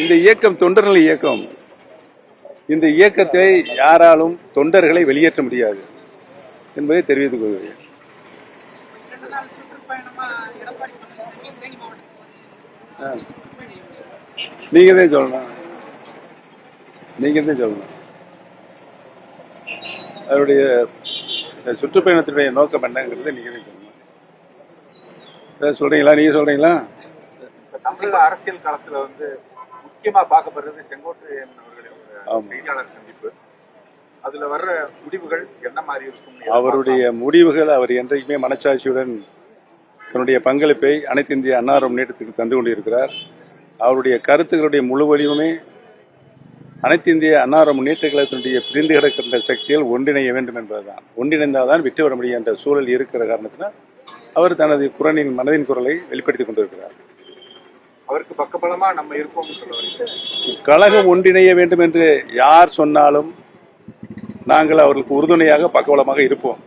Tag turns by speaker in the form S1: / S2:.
S1: இந்த இயக்கம் தொண்டர்கள் இயக்கம். இந்த இயக்கத்தை யாராலும் தொண்டர்களை வெளியேற்ற முடியாது என்பதை தெரிவித்துக் கொள்கிறேன். நீங்க தான் சொல்லணும். அவருடைய சுற்றுப்பயணத்தினுடைய நோக்கம் என்னங்கிறது நீங்க தான் சொல்லணும். சொல்றீங்களா? நீங்க சொல்றீங்களா?
S2: தமிழக அரசியல் களத்துல முக்கியமா பார்க்கப்படுறது செங்கோட்டையன் அவர்களின் செய்தியாளர் சந்திப்பு. அதுல வர்ற முடிவுகள் என்ன மாதிரி இருக்கும்?
S1: அவருடைய முடிவுகள், அவர் என்றைக்குமே மனச்சாட்சியுடன் தன்னுடைய பங்களிப்பை அனைத்து இந்திய அண்ணா முன்னேற்றத்துக்கு தந்து கொண்டிருக்கிறார். அவருடைய கருத்துக்களுடைய முழு வடிவமே அனைத்து இந்திய அண்ணா முன்னேற்ற கழகத்தினுடைய பிரிந்து கிடக்கின்ற சக்திகள் ஒன்றிணைய வேண்டும் என்பதுதான். ஒன்றிணைந்தால்தான் வெற்றி பெற முடியும் என்ற சூழல் இருக்கிற காரணத்தினால் அவர் தனது மனதின் குரலை வெளிப்படுத்திக் கொண்டிருக்கிறார்.
S2: அவருக்கு பக்கபலமா நம்ம இருப்போம்.
S1: கழகம் ஒன்றிணைய வேண்டும் என்று யார் சொன்னாலும் நாங்கள் அவர்களுக்கு உறுதுணையாக பக்கபலமாக இருப்போம்.